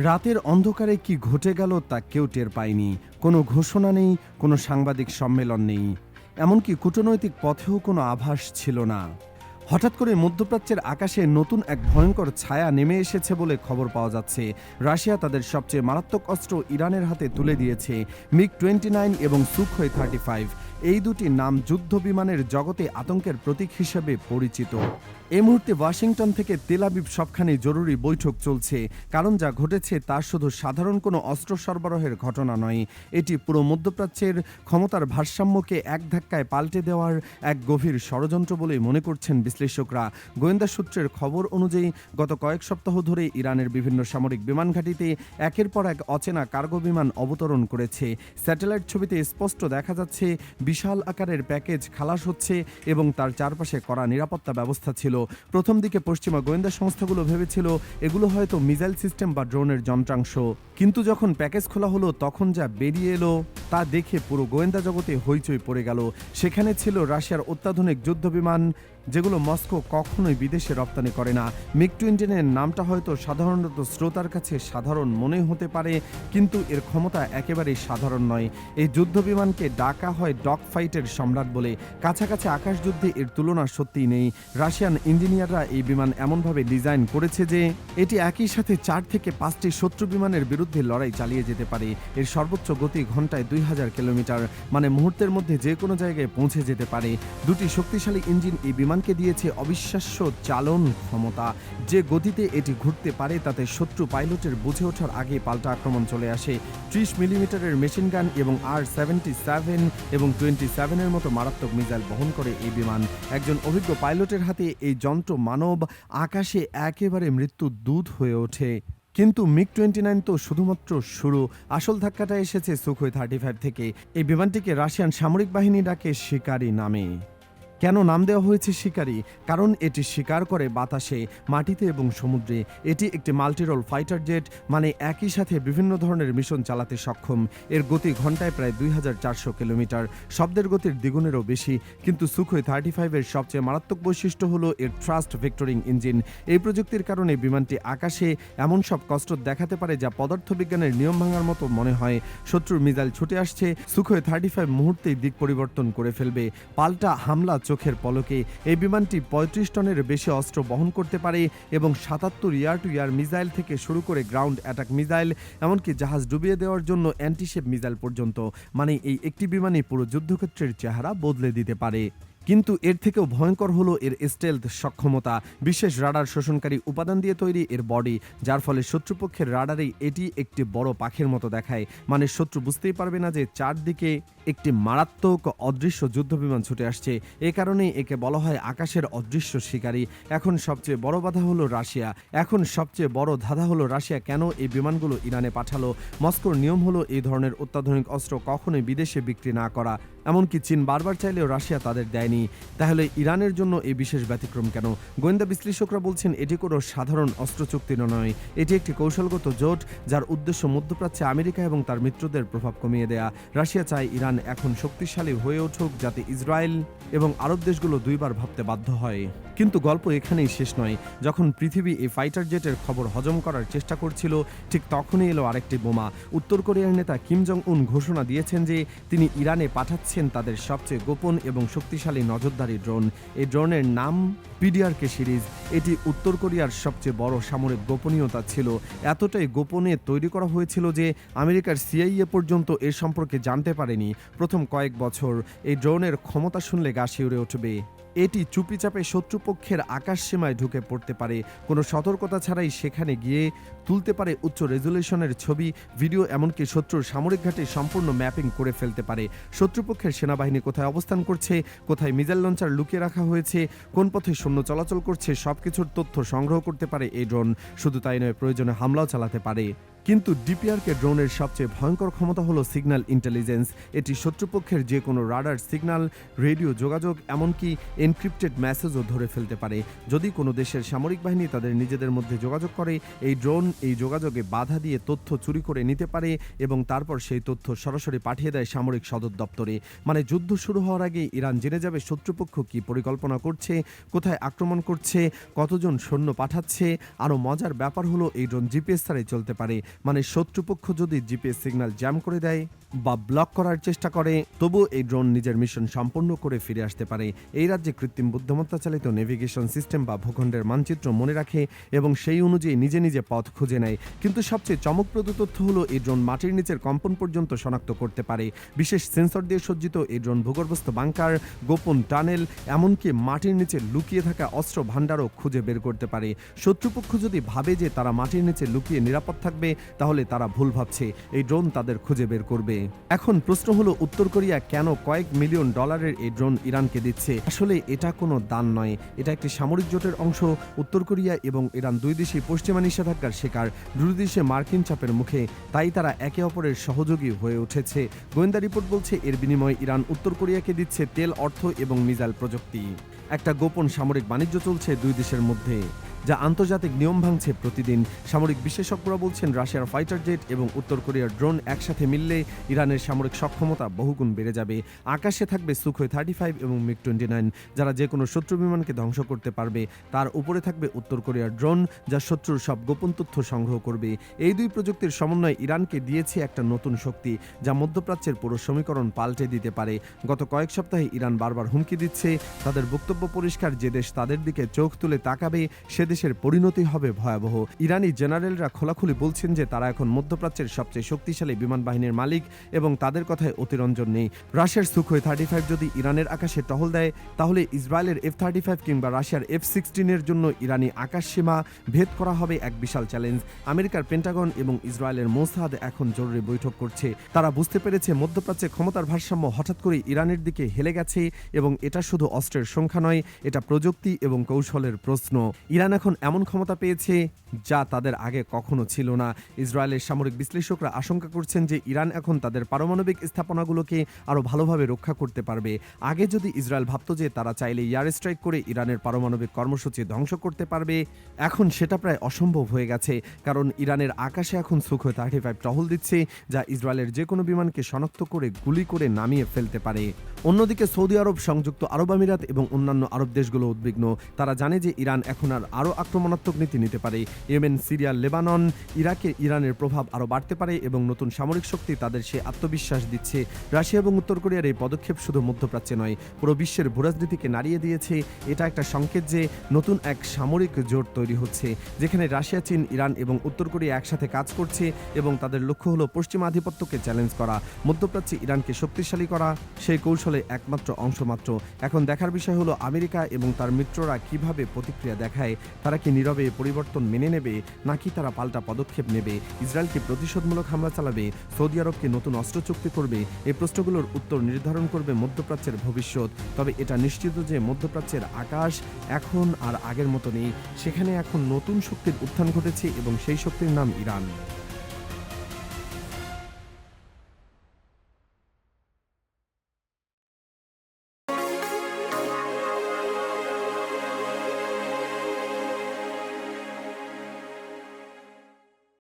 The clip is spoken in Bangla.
রাতের অন্ধকারে কি ঘটে গেল তা কেউ টের পায়নি। কোনো ঘোষণা নেই, কোনো সাংবাদিক সম্মেলন নেই, এমনকি কূটনৈতিক পথেও কোনো আভাস ছিল না। হঠাৎ করে মধ্যপ্রাচ্যের আকাশে নতুন এক ভয়ঙ্কর ছায়া নেমে এসেছে বলে খবর পাওয়া যাচ্ছে। রাশিয়া তাদের সবচেয়ে মারাত্মক অস্ত্র ইরানের হাতে তুলে দিয়েছে। MiG-29 এবং সুখোই 35, এই দুটি নাম যুদ্ধ বিমানের জগতে আতঙ্কের প্রতীক হিসেবে পরিচিত। এই মুহূর্তে ওয়াশিংটন থেকে তেল আবিব সবখানে জরুরি বৈঠক চলছে, কারণ যা ঘটেছে তা শুধু সাধারণ কোনো অস্ত্র সরবরাহের ঘটনা নয়, এটি পুরো মধ্যপ্রাচ্যের ক্ষমতার ভারসাম্যকে এক ধাক্কায় পাল্টে দেওয়ার এক গভীর ষড়যন্ত্র বলে মনে করছেন বিশ্লেষকরা। গোয়েন্দা সূত্রের খবর অনুযায়ী গত কয়েক সপ্তাহ ধরে ইরানের বিভিন্ন সামরিক বিমান ঘাঁটিতে একের পর এক অচেনা কার্গো বিমান অবতরণ করেছে। স্যাটেলাইট ছবিতে স্পষ্ট দেখা যাচ্ছে বিশাল আকারের প্যাকেজ খালাস হচ্ছে এবং তার চারপাশে কড়া নিরাপত্তা ব্যবস্থা ছিল। প্রথম দিকে পশ্চিমা গোয়েন্দা সংস্থাগুলো ভেবেছিল এগুলো হয়তো মিসাইল সিস্টেম বা ড্রোনের যন্ত্রাংশ, কিন্তু যখন প্যাকেজ খোলা হলো তখন যা বেরিয়ে এলো তা দেখে পুরো গোয়েন্দা জগতে হইচই পড়ে গেল। সেখানে ছিল রাশিয়ার অত্যাধুনিক যুদ্ধবিমান, যেগুলো মস্কো কখনোই বিদেশে রপ্তানি করে না। MiG-29 এর নামটা হয়তো সাধারণত শ্রোতার কাছে সাধারণ মনে হতে পারে, কিন্তু এর ক্ষমতা একেবারেই সাধারণ নয়। এই যুদ্ধবিমানকে ডাকা হয় ডগ ফাইটের সম্রাট বলে। কাছাকাছি আকাশযুদ্ধে এর তুলনা সত্যিই নেই। রাশিয়ান ইঞ্জিনিয়াররা এই বিমান এমনভাবে ডিজাইন করেছে যে এটি একই সাথে 4 থেকে 5টি শত্রু বিমানের বিরুদ্ধে লড়াই চালিয়ে যেতে পারে। এর সর্বোচ্চ গতি ঘন্টায় 2000 কিলোমিটার, মানে মুহূর্তের মধ্যে যে কোনো জায়গায় পৌঁছে যেতে পারে। দুটি শক্তিশালী ইঞ্জিন এই বিমানকে দিয়েছে অবিশ্বাস্য চালন ক্ষমতা। যে গতিতে এটি ঘুরতে পারে তাতে শত্রু পাইলটের বুঝে ওঠার আগে পাল্টা আক্রমণ চলে আসে। 30 মিলিমিটারের মেশিন গান এবং R-77 এবং 27 এর মতো মারাত্মক মিসাইল বহন করে এই বিমান। একজন অভিজ্ঞ পাইলটের হাতে এই যন্ত্র মানব আকাশে একেবারে মৃত্যুর দূত হয়ে ওঠে। কিন্তু MiG-29 তো শুধুমাত্র শুরু। আসল ধাক্কাটা এসেছে সুখোই 35 থেকে। এই বিমানটিকে রাশিয়ান সামরিক বাহিনী ডাকে শিকারি নামে। কেন নাম দেওয়া হয়েছে শিকারি? কারণ এটি শিকার করে বাতাসে, মাটিতে এবং সমুদ্রে। এটি একটি মাল্টিরোল ফাইটার জেট, মানে একই সাথে বিভিন্ন ধরনের মিশন চালাতে সক্ষম। এর গতি ঘন্টায় প্রায় 2400 কিলোমিটার, শব্দের গতির দ্বিগুণেরও বেশি। কিন্তু সুখোই 35 এর সবচেয়ে মারাত্মক বৈশিষ্ট্য হলো এর থ্রাস্ট ভেক্টরিং ইঞ্জিন। এই প্রযুক্তির কারণে বিমানটি আকাশে এমন সব কষ্ট দেখাতে পারে যা পদার্থবিজ্ঞানের নিয়ম ভাঙার মতো মনে হয়। শত্রুর মিসাইল ছুটে আসছে, সুখোই 35 মুহূর্তেই দিক পরিবর্তন করে ফেলবে। পাল্টা হামলা চোখের পলকে। এই বিমানটি 35 টনের বেশি অস্ত্র বহন করতে পারে এবং 77 ইয়ার টু ইয়ার মিসাইল থেকে শুরু করে গ্রাউন্ড অ্যাটাক মিসাইল, এমনকি জাহাজ ডুবিয়ে দেওয়ার জন্য অ্যান্টিশেপ মিসাইল পর্যন্ত, মানে এই একটি বিমানই পুরো যুদ্ধক্ষেত্রের চেহারা বদলে দিতে পারে। কিন্তু এর থেকেও ভয়ঙ্কর হলো এর স্টেলথ সক্ষমতা। বিশেষ রাডার শোষণকারী উপাদান দিয়ে তৈরি এর বডি, যার ফলে শত্রুপক্ষের রাডারেই এটি একটি বড় পাখির মতো দেখায়। মানে শত্রু বুঝতেই পারবে না যে চারদিকে একটি মারাত্মক অদৃশ্য যুদ্ধবিমান ছুটে আসছে। এ কারণেই একে বলা হয় আকাশের অদৃশ্য শিকারী। এখন সবচেয়ে বড় বাধা হলো রাশিয়া। কেন এই বিমানগুলো ইরানে পাঠালো? মস্কোর নিয়ম হলো এই ধরনের অত্যাধুনিক অস্ত্র কখনোই বিদেশে বিক্রি না করা। এমনকি চীন বারবার চাইলেও রাশিয়া তাদের দেয়নি। তাহলে ইরানের জন্য এই বিশেষ ব্যতিক্রম কেন? গোয়েন্দা বিশ্লেষকরা বলছেন এটি কোনো সাধারণ অস্ত্র চুক্তি নয়, এটি একটি কৌশলগত জোট যার উদ্দেশ্য মধ্যপ্রাচ্যে আমেরিকা এবং তার মিত্রদের প্রভাব কমিয়ে দেয়া। রাশিয়া চায় ইরান এখন শক্তিশালী হয়ে উঠুক, যাতে ইসরায়েল এবং আরব দেশগুলো দুইবার ভাবতে বাধ্য হয়। কিন্তু গল্প এখানেই শেষ নয়। যখন পৃথিবী এই ফাইটার জেটের খবর হজম করার চেষ্টা করছিল, ঠিক তখনই এলো আরেকটি বোমা। উত্তর কোরিয়ার নেতা কিম জং উন ঘোষণা দিয়েছেন যে তিনি ইরানে পাঠাচ্ছেন তাদের সবচেয়ে গোপন এবং শক্তিশালী নজরদারি ড্রোন। এই ড্রোনের নাম PDRK সিরিজ। এটি উত্তর কোরিয়ার সবচেয়ে বড় সামরিক গোপনীয়তা ছিল। এতটাই গোপনে তৈরি করা হয়েছিল যে আমেরিকার CIA পর্যন্ত এর সম্পর্কে জানতে পারেনি। প্রথম কয়েক বছর এই ড্রোনের ক্ষমতা শুনলে গা শিউরে উঠবে। এটি চুপিচাপে শত্রুপক্ষের আকাশ সীমায় ঢুকে পড়তে পারে, কোনো সতর্কতা ছাড়াই সেখানে গিয়ে তুলতে পারে উচ্চ রেজুলেশনের ছবি, ভিডিও, এমনকি শত্রুর সামরিক ঘাঁটি সম্পূর্ণ ম্যাপিং করে ফেলতে পারে। শত্রুপক্ষের সেনাবাহিনী কোথায় অবস্থান করছে, কোথায় মিসাইল লঞ্চার লুকিয়ে রাখা হয়েছে, কোন পথে সৈন্য চলাচল করছে, সবকিছুর তথ্য সংগ্রহ করতে পারে এই ড্রোন। শুধু তাই নয়, প্রয়োজনে হামলাও চালাতে পারে। কিন্তু DPRK ড্রোনের সবচেয়ে ভয়ঙ্কর ক্ষমতা হলো সিগন্যাল ইন্টেলিজেন্স। এটি শত্রুপক্ষের যে কোনো রাডার সিগন্যাল, রেডিও যোগাযোগ, এমনকি এনক্রিপ্টেড মেসেজও ধরে ফেলতে পারে। যদি কোনো দেশের সামরিক বাহিনী তাদের নিজেদের মধ্যে যোগাযোগ করে, এই ড্রোন এই যোগাযোগে বাধা দিয়ে তথ্য চুরি করে নিতে পারে এবং তারপর সেই তথ্য সরাসরি পাঠিয়ে দেয় সামরিক সদর দপ্তরে। মানে যুদ্ধ শুরু হওয়ার আগে ইরান জেনে যাবে শত্রুপক্ষ কী পরিকল্পনা করছে, কোথায় আক্রমণ করছে, কতজন সৈন্য পাঠাচ্ছে। আরও মজার ব্যাপার হলো এই ড্রোন GPS ছাড়াই চলতে পারে। মানে শত্রুপক্ষ যদি জিপিএস সিগন্যাল জ্যাম করে দেয় বা ব্লক করার চেষ্টা করে, তবুও এই ড্রোন নিজের মিশন সম্পন্ন করে ফিরে আসতে পারে। এই রাজ্যে কৃত্রিম বুদ্ধিমত্তা চালিত নেভিগেশন সিস্টেম বা ভূখণ্ডের মানচিত্র মনে রাখে এবং সেই অনুযায়ী নিজে নিজে পথ খুঁজে নেয়। কিন্তু সবচেয়ে চমকপ্রদ তথ্য হলো এই ড্রোন মাটির নিচের কম্পন পর্যন্ত শনাক্ত করতে পারে। বিশেষ সেন্সর দিয়ে সজ্জিত এই ড্রোন ভূগর্ভস্থ বাংকার, গোপন টানেল, এমনকি মাটির নিচে লুকিয়ে থাকা অস্ত্র ভাণ্ডারও খুঁজে বের করতে পারে। শত্রুপক্ষ যদি ভাবে যে তারা মাটির নিচে লুকিয়ে নিরাপদ থাকবে, তাহলে তারা ভুল ভাবছে। এই ড্রোন তাদের খুঁজে বের করবে। এখন প্রশ্ন হলো, উত্তর কোরিয়া কেন কয়েক মিলিয়ন ডলারের এই ড্রোন ইরানকে দিচ্ছে? আসলে এটা কোনো দান নয়, এটা একটি সামরিক জোটের অংশ। উত্তর কোরিয়া এবং ইরান দুই দেশই পশ্চিমা নিষেধাজ্ঞার শিকার, দুই দেশে মার্কিন চাপের মুখে, তাই তারা একে অপরের সহযোগী হয়ে উঠেছে। গোয়েন্দা রিপোর্ট বলছে এর বিনিময়ে ইরান উত্তর কোরিয়াকে দিচ্ছে তেল, অর্থ এবং মিসাইল প্রযুক্তি। একটা গোপন সামরিক বাণিজ্য চলছে দুই দেশের মধ্যে, যা আন্তর্জাতিক নিয়ম ভাঙছে প্রতিদিন। সামরিক বিশেষজ্ঞরা বলছেন রাশিয়ার ফাইটার জেট এবং উত্তর কোরিয়ার ড্রোন একসাথে মিললে ইরানের সামরিক সক্ষমতা বহুগুণ বেড়ে যাবে। আকাশে থাকবে সুখোই 35 এবং মিগ-29, যারা যে কোনো শত্রু বিমানকে ধ্বংস করতে পারবে। তার উপরে থাকবে উত্তর কোরিয়ার ড্রোন, যা শত্রুর সব গোপন তথ্য সংগ্রহ করবে। এই দুই প্রযুক্তির সমন্বয় ইরানকে দিয়েছে একটা নতুন শক্তি, যা মধ্যপ্রাচ্যের পুরো সমীকরণ পাল্টে দিতে পারে। গত কয়েক সপ্তাহে ইরান বারবার হুমকি দিচ্ছে, তাদের বক্তব্য পরিষ্কার, যে দেশ তাদের দিকে চোখ তুলে তাকাবে সে দেশের পরিণতি হবে ভয়াবহ। ইরানি জেনারেলরা খোলাখুলি বলছেন যে তারা এখন মধ্যপ্রাচ্যের সবচেয়ে শক্তিশালী বিমান বাহিনীর মালিক এবং তাদের কথায় অতিরঞ্জন নেই। রাশিয়ার সুখোই 35 যদি ইরানের আকাশে টহল দেয়, তাহলে ইসরায়েলের F-35 কিংবা রাশিয়ার F-16 এর জন্য ইরানি আকাশ সীমা ভেদ করা হবে এক বিশাল চ্যালেঞ্জ। আমেরিকার পেন্টাগন এবং ইসরায়েলের মোসাদ এখন জরুরি বৈঠক করছে। তারা বুঝতে পেরেছে মধ্যপ্রাচ্যে ক্ষমতার ভারসাম্য হঠাৎ করে ইরানের দিকে হেলে গেছে এবং এটা শুধু অস্ত্রের সংখ্যা নয়, এটা প্রযুক্তি এবং কৌশলের প্রশ্ন। ইরান এখন এমন ক্ষমতা পেয়েছে যা তাদের আগে কখনো ছিল না। ইসরায়েলের সামরিক বিশ্লেষকরা আশঙ্কা করছেন যে ইরান এখন তাদের পারমাণবিক স্থাপনাগুলোকে আরও ভালোভাবে রক্ষা করতে পারবে। আগে যদি ইসরায়েল ভাবত যে তারা চাইলে এয়ার স্ট্রাইক করে ইরানের পারমাণবিক কর্মসূচি ধ্বংস করতে পারবে, এখন সেটা প্রায় অসম্ভব হয়ে গেছে, কারণ ইরানের আকাশে এখন সুখোই 35 টহল দিচ্ছে, যা ইসরায়েলের যে কোনো বিমানকে শনাক্ত করে গুলি করে নামিয়ে ফেলতে পারে। অন্যদিকে সৌদি আরব, সংযুক্ত আরব আমিরাত এবং অন্যান্য আরব দেশগুলো উদ্বিগ্ন। তারা জানে যে ইরান এখন আরও আক্রমণাত্মক নীতি নিতে পারে। ইয়েমেন, সিরিয়া, লেবানন, ইরাকে ইরানের প্রভাব আরও বাড়তে পারে এবং নতুন সামরিক শক্তি তাদের সে আত্মবিশ্বাস দিচ্ছে। রাশিয়া এবং উত্তর কোরিয়ার এই পদক্ষেপ শুধু মধ্যপ্রাচ্যে নয়, পুরো বিশ্বের ভূরাজনীতিকে নাড়িয়ে দিয়েছে। এটা একটা সংকেত যে নতুন এক সামরিক জোট তৈরি হচ্ছে, যেখানে রাশিয়া, চীন, ইরান এবং উত্তর কোরিয়া একসাথে কাজ করছে এবং তাদের লক্ষ্য হলো পশ্চিমা আধিপত্যকে চ্যালেঞ্জ করা, মধ্যপ্রাচ্যে ইরানকে শক্তিশালী করা। সেই কৌশলে একমাত্র অংশ মাত্র। এখন দেখার বিষয় হলো আমেরিকা এবং তার মিত্ররা কিভাবে প্রতিক্রিয়া দেখায়। তারা কি নীরবে পরিবর্তন মেনে নেবে, নাকি তারা পাল্টা পদক্ষেপ নেবে? ইসরায়েলকে প্রতিশোধমূলক হামলা চালাবে, সৌদি আরবকে নতুন অস্ত্র চুক্তি করবে? এই প্রশ্নগুলোর উত্তর নির্ধারণ করবে মধ্যপ্রাচ্যের ভবিষ্যৎ। তবে এটা নিশ্চিত যে মধ্যপ্রাচ্যের আকাশ এখন আর আগের মতো নেই। সেখানে এখন নতুন শক্তির উত্থান ঘটেছে এবং সেই শক্তির নাম ইরান।